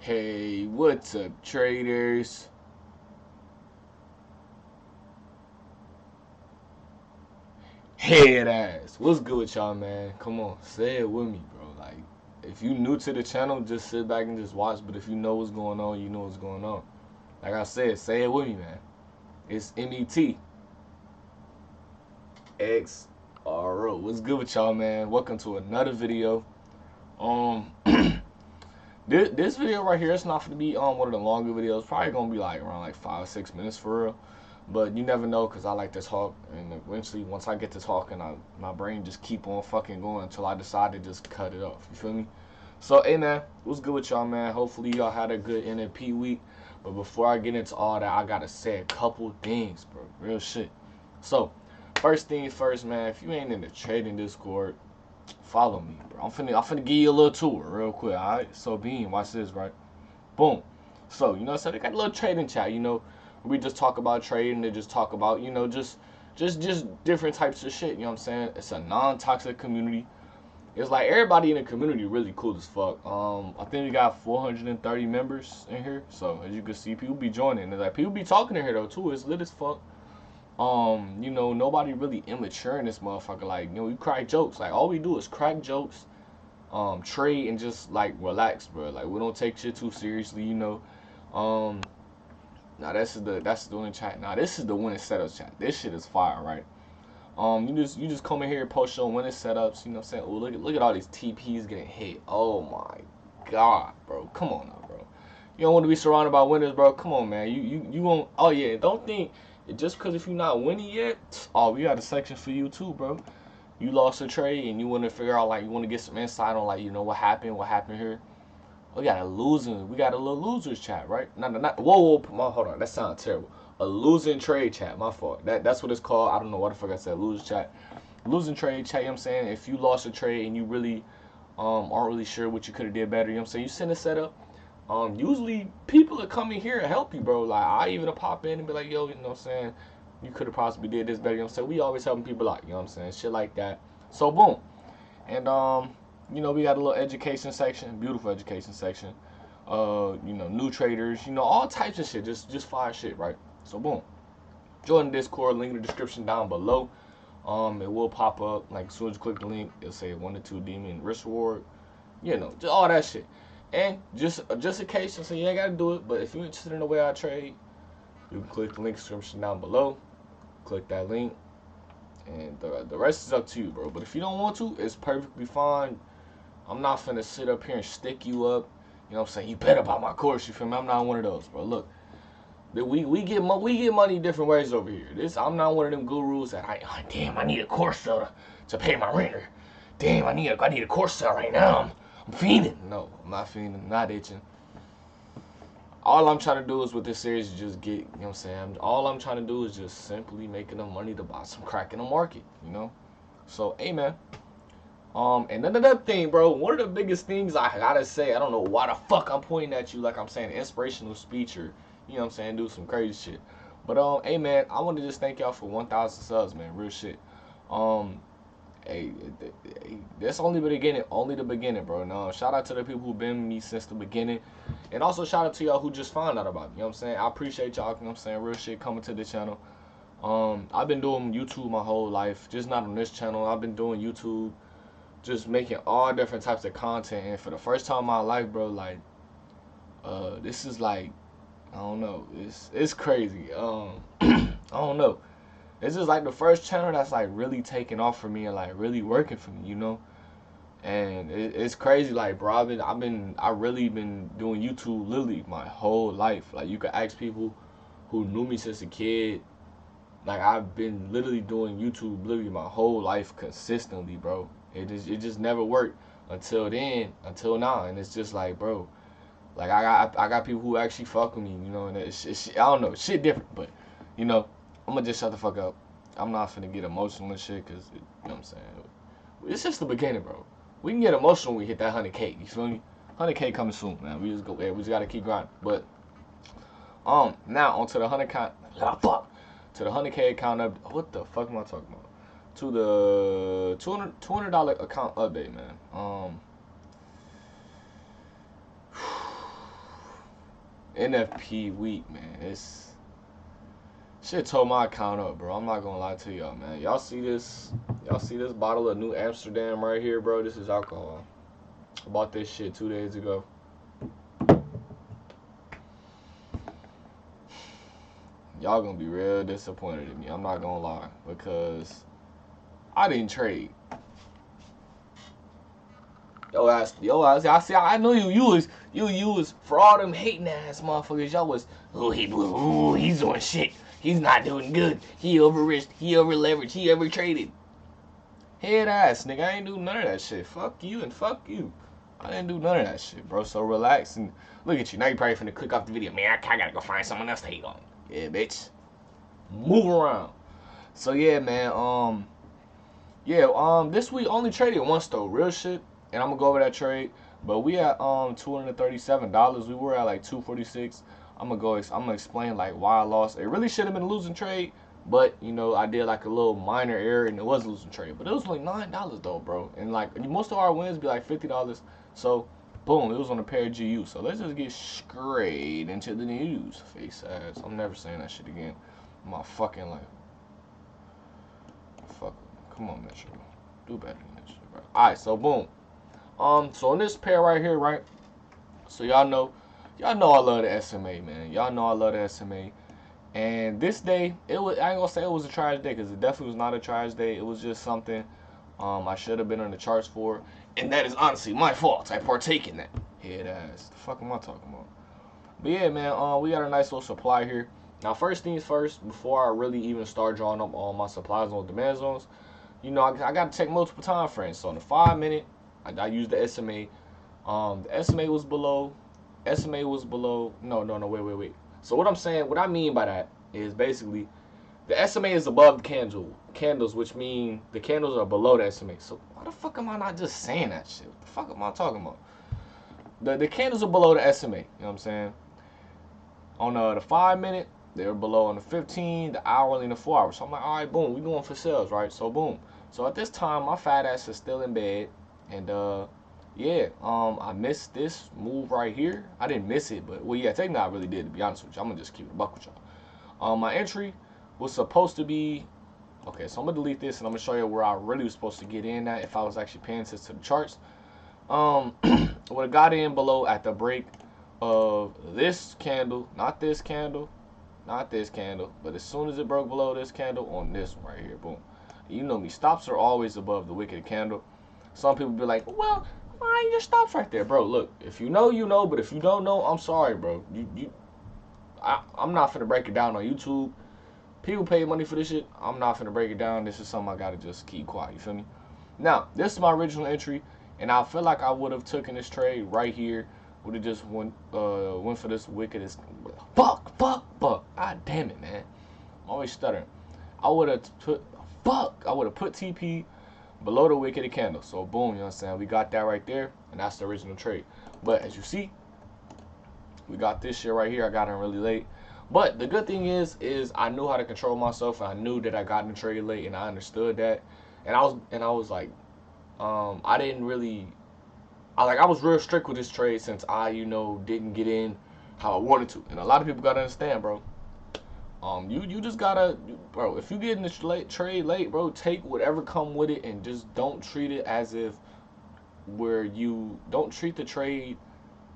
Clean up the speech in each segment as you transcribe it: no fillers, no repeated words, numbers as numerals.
Hey, what's up, traders? Head ass. What's good with y'all, man? Come on, say it with me, bro. Like, if you new to the channel, just sit back and just watch. But if you know what's going on, you know what's going on. Like I said, say it with me, man. It's METXRO. What's good with y'all, man? Welcome to another video. Um, this video right here, it's not gonna be one of the longer videos. Probably gonna be like around like 5 or 6 minutes for real. But you never know, because I like to talk, and eventually once I get to talking, my brain just keep on fucking going until I decide to just cut it off. You feel me? So, hey man, what's good with y'all, man? Hopefully y'all had a good NFP week. But before I get into all that, I gotta say a couple things, bro. Real shit. So, first things first, man. If you ain't in the trading Discord, follow me, bro. I'm finna give you a little tour real quick, alright? So, Bean, watch this, right? Boom. So, you know, so they got a little trading chat, you know. We just talk about trading, they just talk about, you know, just different types of shit, you know what I'm saying? It's a non-toxic community. It's like everybody in the community really cool as fuck. I think we got 430 members in here. So as you can see, people be joining. There's like people be talking in here though too. It's lit as fuck. You know, nobody really immature in this motherfucker. Like, you know, we crack jokes. Like all we do is crack jokes, trade and just like relax, bro. Like we don't take shit too seriously, you know. Um, Now that's the only chat. Now this is the winning setups chat. This shit is fire, right? You just come in here and post your winning setups. You know what I'm saying? Oh, look at all these TPs getting hit. Oh my god, bro. Come on now, bro. You don't want to be surrounded by winners, bro. Come on, man. You won't. Oh yeah. Don't think just because if you're not winning yet. Oh, we got a section for you too, bro. You lost a trade and you want to figure out like you want to get some insight on like you know what happened here. We got a little losers chat, right? Not. Whoa, hold on. That sounds terrible. A losing trade chat. My fault. That's what it's called. I don't know what the fuck I said. Losing chat. Losing trade chat. You know what I'm saying? If you lost a trade and you really aren't really sure what you could have did better, you know what I'm saying? You send a setup. Usually people that come in here and help you, bro. Like I even pop in and be like, yo, you know what I'm saying? You could have possibly did this better. You know what I'm saying? We always helping people out. You know what I'm saying? Shit like that. So boom. And you know, we got a little education section, beautiful education section. You know, new traders, you know, all types of shit, just fire shit, right? So boom. Join the Discord, link in the description down below. It will pop up like as soon as you click the link, it'll say 1 to 2 demon risk reward, you know, just all that shit. And just in case, I say you ain't gotta do it, but if you're interested in the way I trade, you can click the link description down below. Click that link, and the rest is up to you, bro. But if you don't want to, it's perfectly fine. I'm not finna sit up here and stick you up. You know what I'm saying? You better buy my course. You feel me? I'm not one of those, bro. Look, we get money different ways over here. I'm not one of them gurus that damn I need a course sale to pay my renter. Damn I need a course sale right now. I'm fiending. No, I'm not fiending. I'm not itching. All I'm trying to do is with this series is just get, you know what I'm saying? All I'm trying to do is just simply make enough money to buy some crack in the market, you know? So, hey, man. And another thing, bro, one of the biggest things I gotta say, I don't know why the fuck I'm pointing at you like I'm saying inspirational speech or, you know what I'm saying, do some crazy shit. But, hey, man, I want to just thank y'all for 1,000 subs, man, real shit. Um, hey, that's only the beginning, bro. No, shout out to the people who've been with me since the beginning. And also shout out to y'all who just found out about me, you know what I'm saying? I appreciate y'all, you know what I'm saying, real shit coming to the channel. I've been doing YouTube my whole life, just not on this channel. I've been doing YouTube, just making all different types of content, and for the first time in my life, bro, like this is like I don't know, it's crazy. I don't know, this is like the first channel that's like really taking off for me and like really working for me, you know. And it's crazy, like bro, I really been doing YouTube literally my whole life. Like you could ask people who knew me since a kid. Like I've been literally doing YouTube literally my whole life consistently, bro. It just never worked until now, and it's just like, bro, like I got people who actually fuck with me, you know, and I don't know, shit different, but you know, I'm gonna just shut the fuck up. I'm not finna get emotional and shit, cause you know what I'm saying. It's just the beginning, bro. We can get emotional when we hit that 100K. You feel me? 100K coming soon, man. We just gotta keep grinding. But now onto the 100K. Fuck. To the 100K account up. What the fuck am I talking about? To the $200 account update, man. NFP week, man. It's shit tore my account up, bro. I'm not gonna lie to y'all, man. Y'all see this? Y'all see this bottle of New Amsterdam right here, bro? This is alcohol. I bought this shit 2 days ago. Y'all gonna be real disappointed in me. I'm not gonna lie, because I didn't trade. Yo ass. I see. I knew you was for all them hating ass motherfuckers. Y'all was, he's doing shit. He's not doing good. He over risked. He over leveraged. He over traded. Head ass nigga. I ain't do none of that shit. Fuck you and fuck you. I didn't do none of that shit, bro. So relax and look at you. Now you probably finna click off the video. Man, I gotta go find someone else to hate on. Yeah, bitch. Move around. So yeah, man. This week only traded once though. Real shit. And I'm gonna go over that trade. But we at $237. We were at like 246. I'm gonna explain like why I lost. It really should have been a losing trade, but you know I did like a little minor error and it was a losing trade. But it was like $9 though, bro. And like most of our wins be like $50. So boom, it was on a pair of GU. So let's just get straight into the news. Face ass. I'm never saying that shit again in my fucking life. Fuck. Come on, Metro. Do better than this shit, bro. Alright, so boom. So in this pair right here, right? So y'all know I love the SMA, man. Y'all know I love the SMA. And this day, I ain't gonna say it was a trash day, because it definitely was not a trash day. It was just something I should have been on the charts for. And that is honestly my fault. I partake in that. Head ass. The fuck am I talking about? But yeah, man, we got a nice little supply here. Now, first things first, before I really even start drawing up all my supplies on demand zones, you know, I got to take multiple time frames. So in the 5 minute, I used the SMA. The SMA was below. No, wait. So what I mean by that is basically the SMA is above the candles, which mean the candles are below the SMA. So why the fuck am I not just saying that shit? What the fuck am I talking about? The candles are below the SMA. You know what I'm saying? On the 5 minute, they're below on the 15, the hourly, and the 4 hours. So I'm like, all right, boom, we going for sales, right? So boom. So at this time, my fat ass is still in bed, and I missed this move right here. I didn't miss it, but well, yeah, technically I really did, to be honest with you. I'm gonna just keep it a buck with y'all. My entry was supposed to be okay, so I'm gonna delete this and I'm gonna show you where I really was supposed to get in at if I was actually paying attention to the charts. Would have got in below at the break of this candle, not this candle, but as soon as it broke below this candle on this one right here, boom. You know me, stops are always above the wicked candle. Some people be like, well, why your stops right there, bro? Look, if you know, you know, but if you don't know, I'm sorry, bro. I'm not finna break it down on YouTube. People pay money for this shit. I'm not finna break it down. This is something I gotta just keep quiet. You feel me? Now, this is my original entry, and I feel like I would have taken this trade right here. Would have just went for this wickedest. Fuck. God damn it, man. I'm always stuttering. I would have put TP below the wicked candle. So boom, you know what I'm saying? We got that right there, and that's the original trade. But as you see, we got this shit right here. I got in really late. But the good thing is I knew how to control myself. I knew that I got in the trade late, and I understood that. And I was like, I was real strict with this trade since I, didn't get in how I wanted to. And a lot of people gotta understand, bro. You just gotta, bro, if you get in the trade late, bro, take whatever come with it and just don't treat it as if don't treat the trade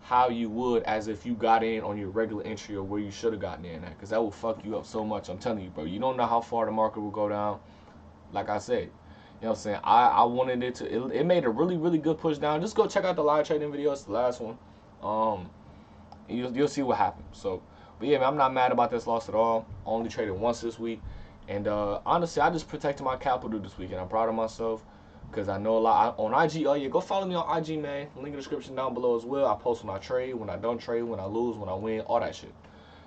how you would as if you got in on your regular entry or where you should have gotten in at, because that will fuck you up so much. I'm telling you, bro. You don't know how far the market will go down. Like I said, you know what I'm saying? I wanted it to, it made a really, really good push down. Just go check out the live trading video. It's the last one. You'll see what happened. So, but yeah, man, I'm not mad about this loss at all. I only traded once this week. And honestly, I just protected my capital this week, and I'm proud of myself because I know a lot on IG. Oh, yeah, go follow me on IG, man. Link in the description down below as well. I post when I trade, when I don't trade, when I lose, when I win, all that shit.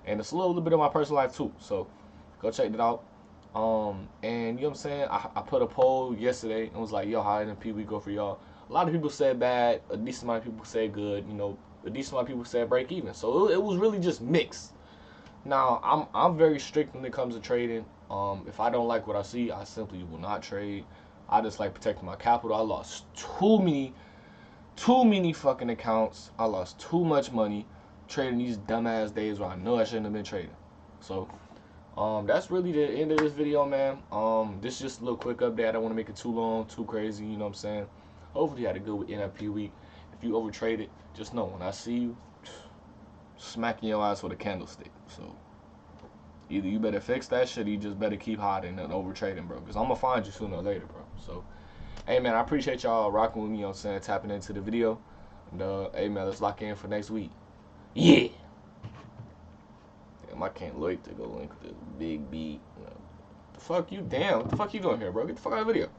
And it's a little bit of my personal life, too. So go check it out. And you know what I'm saying? I put a poll yesterday and was like, yo, how NP we go for y'all? A lot of people said bad. A decent amount of people said good. A decent amount of people said break even. So it was really just mixed. Now, I'm very strict when it comes to trading. If I don't like what I see, I simply will not trade. I just like protecting my capital. I lost too many fucking accounts. I lost too much money trading these dumbass days where I know I shouldn't have been trading. So that's really the end of this video, man. This is just a little quick update. I don't want to make it too long, too crazy, you know what I'm saying? Hopefully you had a good NFP week. If you overtraded, just know when I see you, smacking your ass with a candlestick. So either you better fix that shit or you just better keep hiding and overtrading, bro. Because I'm going to find you sooner or later, bro. So, hey, man, I appreciate y'all rocking with me, you know what I'm saying, tapping into the video. And, hey, man, let's lock in for next week. Yeah! Damn, I can't wait to go link this big beat. The fuck you? Damn, what the fuck you doing here, bro? Get the fuck out of the video.